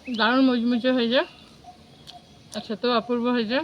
দারুণ মুচমুচে হয়েছে আর খেতেও অপূর্ব হয়েছে।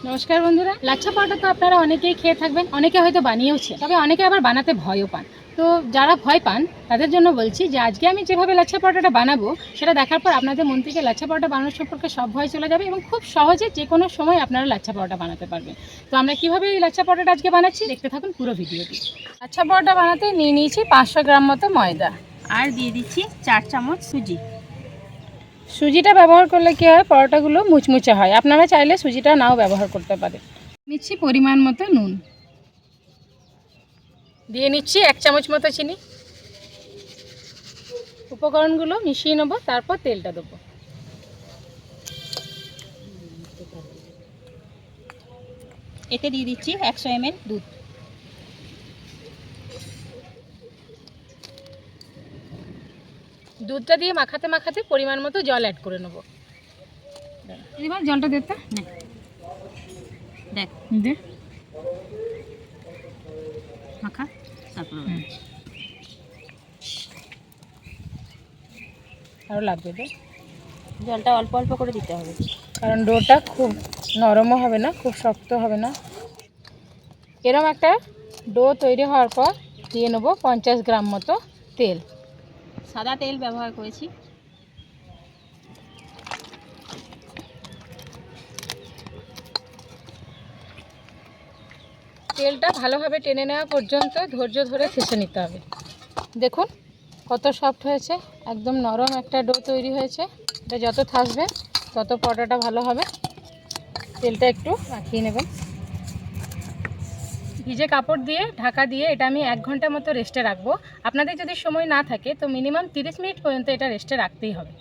নমস্কার বন্ধুরা, লাচ্ছা পরোটা তো আপনারা অনেকেই খেয়ে থাকবেন, অনেকে হয়তো বানিয়েওছে, তবে অনেকে আবার বানাতে ভয়ও পান। তো যারা ভয় পান তাদের জন্য বলছি যে আজকে আমি যেভাবে লাচ্ছা পরোটাটা বানাবো সেটা দেখার পর আপনাদের মন থেকে লাচ্ছা পরোটা বানানোর সম্পর্কে সব ভয় চলে যাবে এবং খুব সহজে যে কোনো সময় আপনারা লাচ্ছা পরোটা বানাতে পারবেন। তো আমরা কীভাবে এই লাচ্ছা পরোটাটা আজকে বানাচ্ছি দেখতে থাকুন পুরো ভিডিওটি। লাচ্ছা পরোটা বানাতে নিয়ে নিয়েছি 500 গ্রাম মতো ময়দা, আর দিয়ে দিচ্ছি 4 চামচ সুজি। সুজিটা ব্যবহার করলে কী হয়, পরোটাগুলো মুচমুচে হয়। আপনারা চাইলে সুজিটা নাও ব্যবহার করতে পারেন। নিচ্ছি পরিমাণ মতো নুন, দিয়ে নিচ্ছি 1 চামচ মতো চিনি। উপকরণগুলো মিশিয়ে নেবো, তারপর তেলটা দেবো। এতে দিয়ে দিচ্ছি 100 ml দুধ। দুধটা দিয়ে মাখাতে মাখাতে পরিমাণ মতো জল অ্যাড করে নেবো। এবার জলটা দিতে দেখ দে মাখা, তারপর আরও লাগবে দে। জলটা অল্প অল্প করে দিতে হবে, কারণ ডোটা খুব নরমও হবে না, খুব শক্ত হবে না। এরকম একটা ডো তৈরি হওয়ার পর দিয়ে নেবো 50 গ্রাম মতো তেল। সাদা তেল ব্যবহার করেছি। তেলটা ভালোভাবে টেনে নেওয়া পর্যন্ত ধৈর্য ধরে ঠেসে নিতে হবে। দেখুন কত সফট হয়েছে, একদম নরম একটা ডো তৈরি হয়েছে। এটা যত থাকবে তত পরোটাটা ভালো হবে। তেলটা একটু মাখিয়ে নেবেন। ভিজে কাপড় দিয়ে ঢাকা দিয়ে এটা আমি 1 ঘন্টা মতো রেস্টে রাখবো। আপনাদের যদি সময় না থাকে তো মিনিমাম 30 মিনিট পর্যন্ত এটা রেস্টে রাখতেই হবে।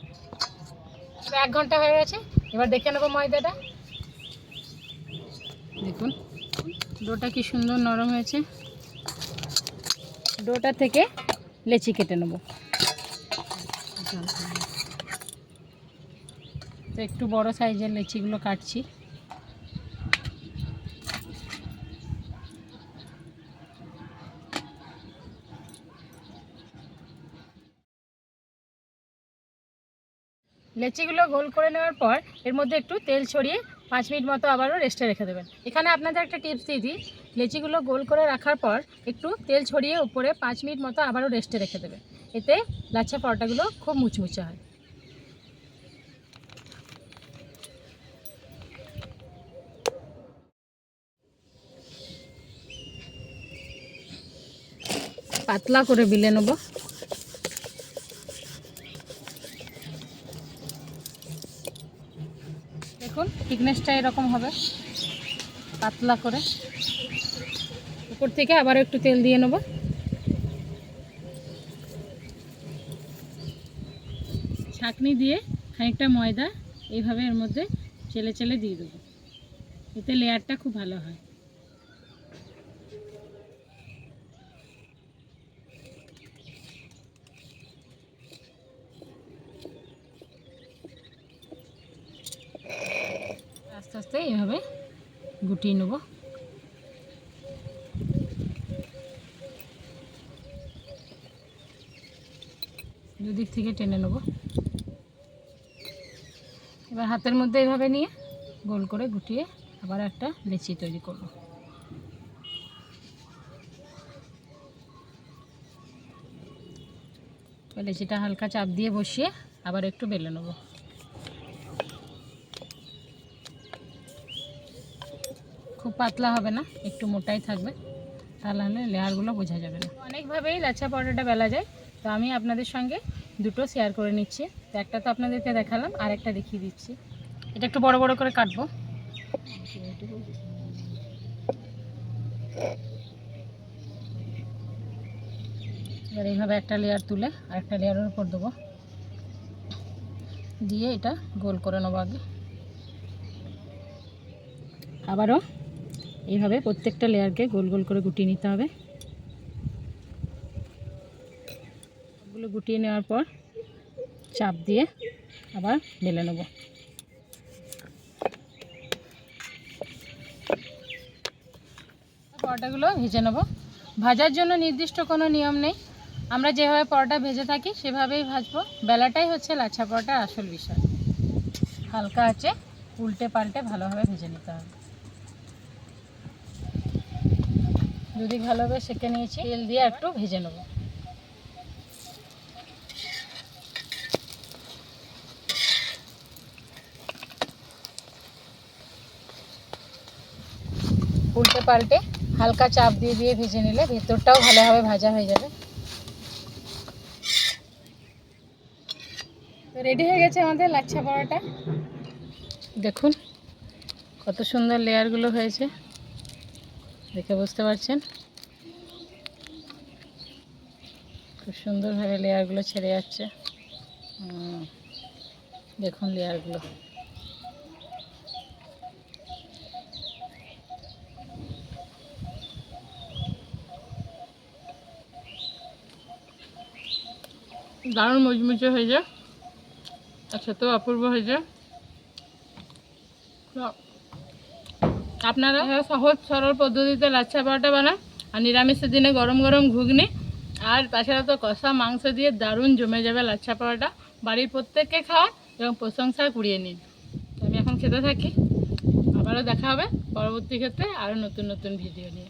1 ঘন্টা হয়ে গেছে, এবার দেখে নেবো ময়দাটা। দেখুন ডোটা কি সুন্দর নরম হয়েছে। ডোটা থেকে লেচি কেটে নেব। তো একটু বড় সাইজের লেচিগুলো কাটছি। লেচিগুলো গোল করে নেওয়ার পর এর মধ্যে একটু তেল ছড়িয়ে 5 মিনিট মতো আবারও রেস্টে রেখে দেবেন। এখানে আপনাদের একটা টিপস দিয়ে দিই, লেচিগুলো গোল করে রাখার পর একটু তেল ছড়িয়ে উপরে 5 মিনিট মতো আবারও রেস্টে রেখে দেবেন। এতে লাচ্ছা পরোটাগুলো খুব মুচমুচে হয়। পাতলা করে বেলে নেব। দেখুন থিকনেসটা এরকম হবে, পাতলা করে। উপর থেকে আবার একটু তেল দিয়ে নেব। ছাঁকনি দিয়ে খানিকটা ময়দা এইভাবে এর মধ্যে চেলে চেলে দিয়ে দেবো, এতে লেয়ারটা খুব ভালো হয়। আস্তে আস্তে এইভাবে গুটিয়ে নেব। দুদিক থেকে টেনে নেব। এবার হাতের মধ্যে এইভাবে নিয়ে গোল করে গুটিয়ে আবার একটা লেচি তৈরি করব। লেচিটা হালকা চাপ দিয়ে বসিয়ে আবার একটু বেলে নেব। খুব পাতলা হবে না, একটু মোটাই থাকবে, তাহলে লেয়ারগুলো বোঝা যাবে না। অনেকভাবেই লাচ্ছা পরোটাটা বেলা যায়, তো আমি আপনাদের সঙ্গে দুটো শেয়ার করে নিচ্ছি। তো একটা তো আপনাদেরকে দেখালাম, আর একটা দেখিয়ে দিচ্ছি। এটা একটু বড় বড় করে কাটবো। এবার এইভাবে একটা লেয়ার তুলে আরেকটা লেয়ারের উপর দেবো, দিয়ে এটা গোল করে নেবো আগে। আবারও এইভাবে প্রত্যেকটা লেয়ারকে গোল গোল করে গুটিয়ে নিতে হবে। সবগুলো গুটিয়ে নেওয়ার পর চাপ দিয়ে আবার বেলে নেব। পরোটাগুলো ভেজে নেব। ভাজার জন্য নির্দিষ্ট কোনো নিয়ম নেই, আমরা যেভাবে পরোটা ভেজে থাকি সেভাবেই ভাজবো। বেলাটাই হচ্ছে লাচ্ছা পরোটার আসল বিষয়। হালকা আছে উল্টে পাল্টে ভালোভাবে ভেজে নিতে হবে। দুদিক ভালোভাবে সেঁকে নিয়েছি, তেল দিয়ে একটু ভেজে নেব। উল্টে পাল্টে হালকা চাপ দিয়ে দিয়ে ভেজে নিলে ভেতরটাও ভালোভাবে ভাজা হয়ে যাবে। তো রেডি হয়ে গেছে আমাদের লাচ্ছা পরোটা। দেখুন কত সুন্দর লেয়ারগুলো হয়েছে, দেখে বুঝতে পারছেন। খুব সুন্দরভাবে লেয়ারগুলো ছেড়ে যাচ্ছে। দেখুন লেয়ারগুলো। দারুণ মুচমুচে হয়েছে, আর খেতেও অপূর্ব হয়েছে। আপনারা সহজ সরল পদ্ধতিতে লাচ্ছা পরোটা বানান, আর নিরামিষের দিনে গরম গরম ঘুগনি আর তাছাড়া তো কষা মাংস দিয়ে দারুণ জমে যাবে লাচ্ছা পরোটা। বাড়ির প্রত্যেককে খাওয়ান এবং প্রশংসা কুড়িয়ে নিন। তো আমি এখন খেতে থাকি, আবারও দেখা হবে পরবর্তী ক্ষেত্রে আরও নতুন নতুন ভিডিও নিয়ে।